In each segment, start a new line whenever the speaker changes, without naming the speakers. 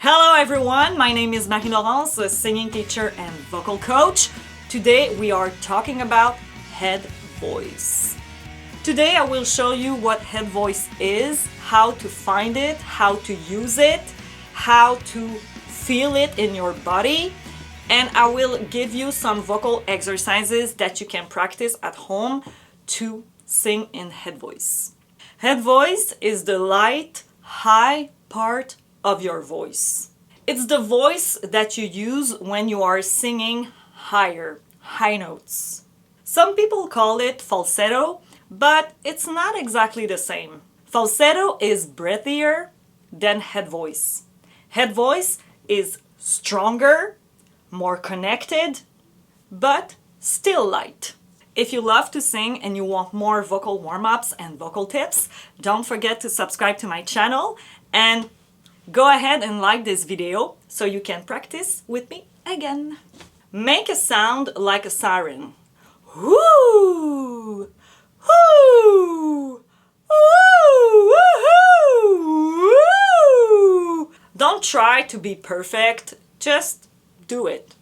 Hello everyone, my name is Marie-Laurence, a singing teacher and vocal coach. Today we are talking about head voice. Today I will show you what head voice is, how to find it, how to use it, how to feel it in your body, and I will give you some vocal exercises that you can practice at home to sing in head voice. Head voice is the light, high part of your voice. It's the voice that you use when you are singing high notes. Some people call it falsetto, but it's not exactly the same. Falsetto is breathier than head voice. Head voice is stronger, more connected, but still light. If you love to sing and you want more vocal warm-ups and vocal tips, don't forget to subscribe to my channel and go ahead and like this video so you can practice with me again. Make a sound like a siren. Whoo! Whoo! Woo! Woohoo! Woo! Don't try to be perfect, just do it.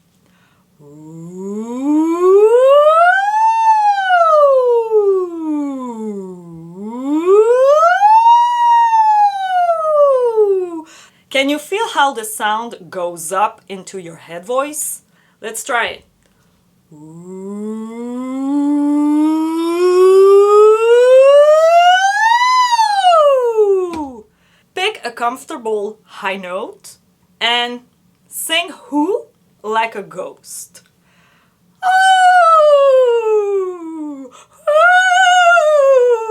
Can you feel how the sound goes up into your head voice? Let's try it. Pick a comfortable high note and sing who like a ghost. Ooh,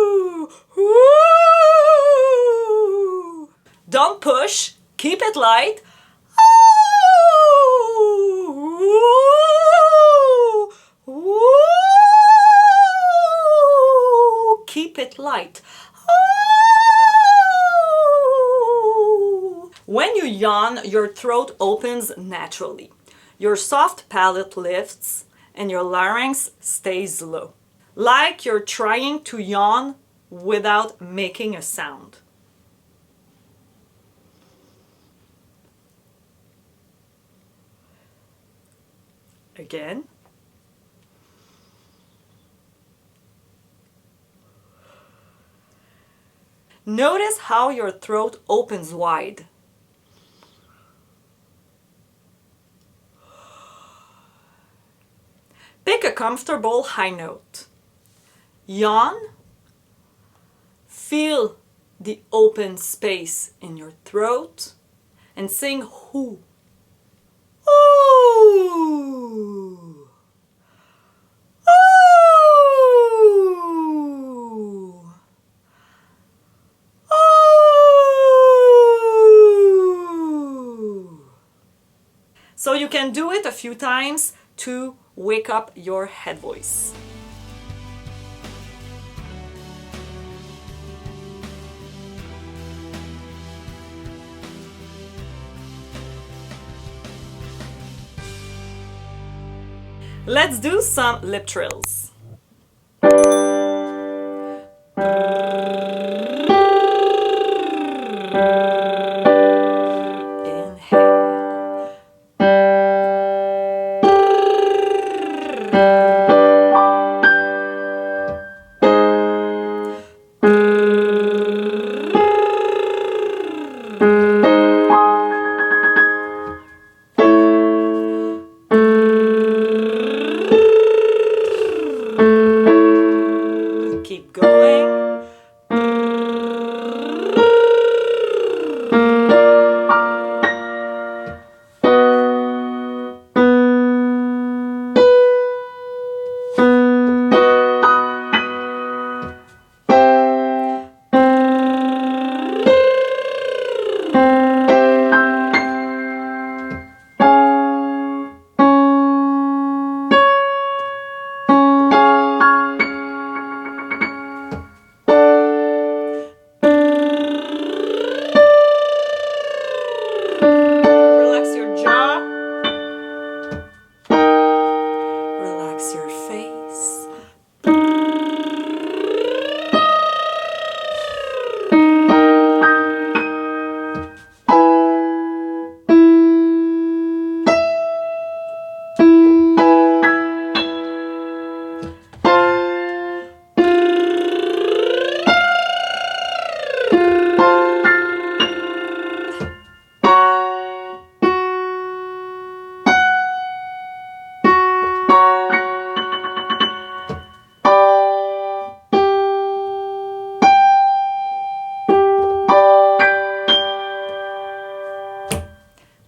ooh, ooh. Don't push, keep it light. Ooh, ooh. Keep it light. Ooh. When you yawn, your throat opens naturally. Your soft palate lifts and your larynx stays low, like you're trying to yawn without making a sound. Again. Notice how your throat opens wide. Pick a comfortable high note. Yawn. Feel the open space in your throat and sing who. Ooh. Ooh. Ooh. So you can do it a few times to wake up your head voice. Let's do some lip trills.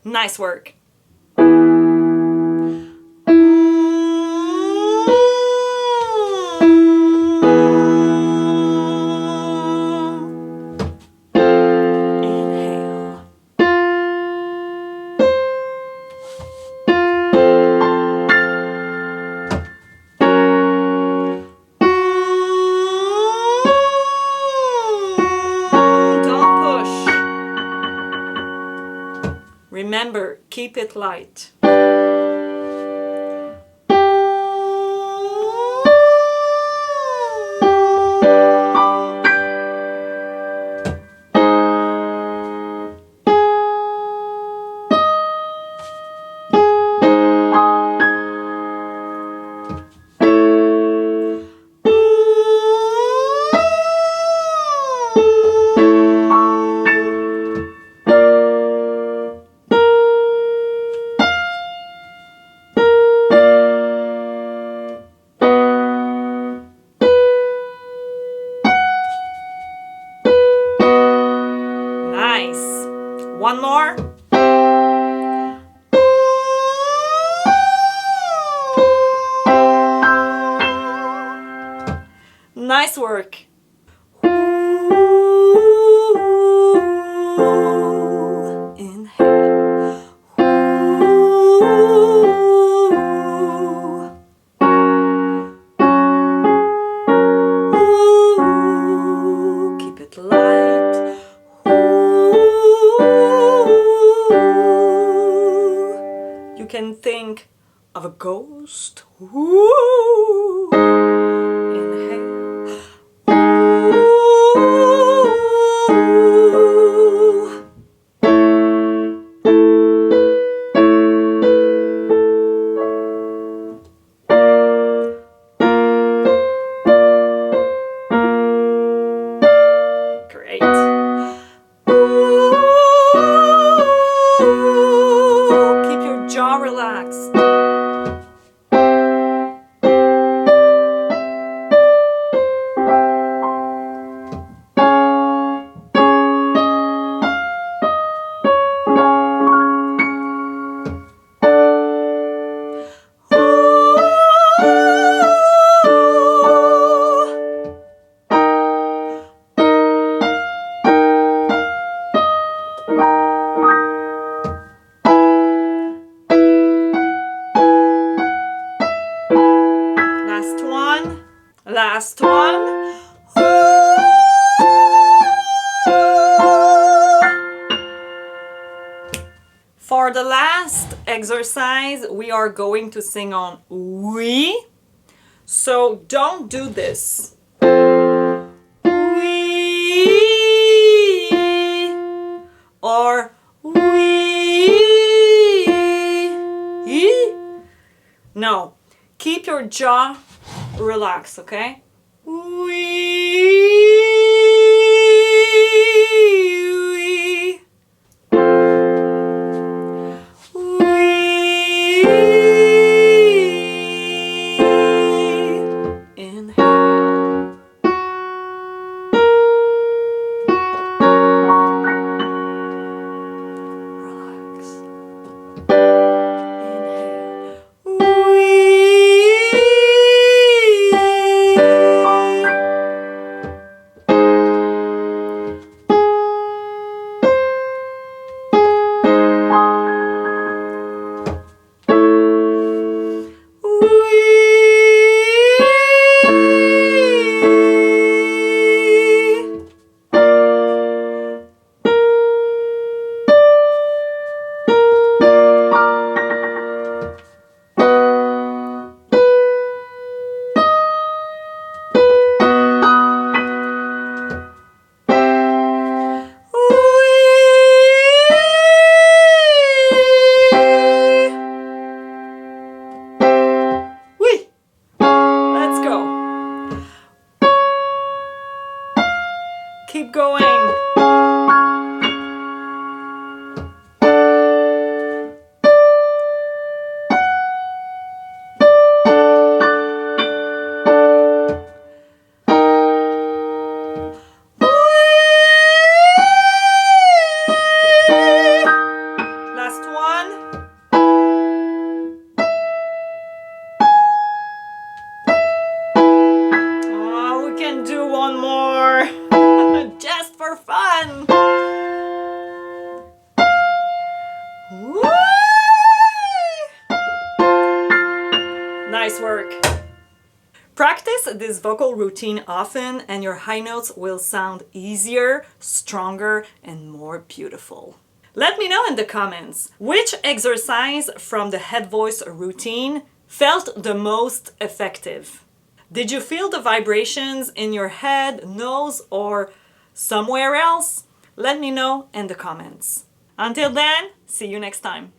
Nice work. Inhale. Don't push. Remember, keep it light. Nice. One more. Nice work. Inhale. Keep it light. You can think of a ghost. Inhale. Great. Keep your jaw relaxed. Last one. Last one. For the last exercise, we are going to sing on oui. So don't do this. Oui. Or oui. No. Keep your jaw relaxed, okay? Inhale. Relax. Inhale. Keep going. Last one. Woo! Nice work. Practice this vocal routine often and your high notes will sound easier, stronger, and more beautiful. Let me know in the comments which exercise from the head voice routine felt the most effective. Did you feel the vibrations in your head, nose, or somewhere else? Let me know in the comments. Until then, see you next time.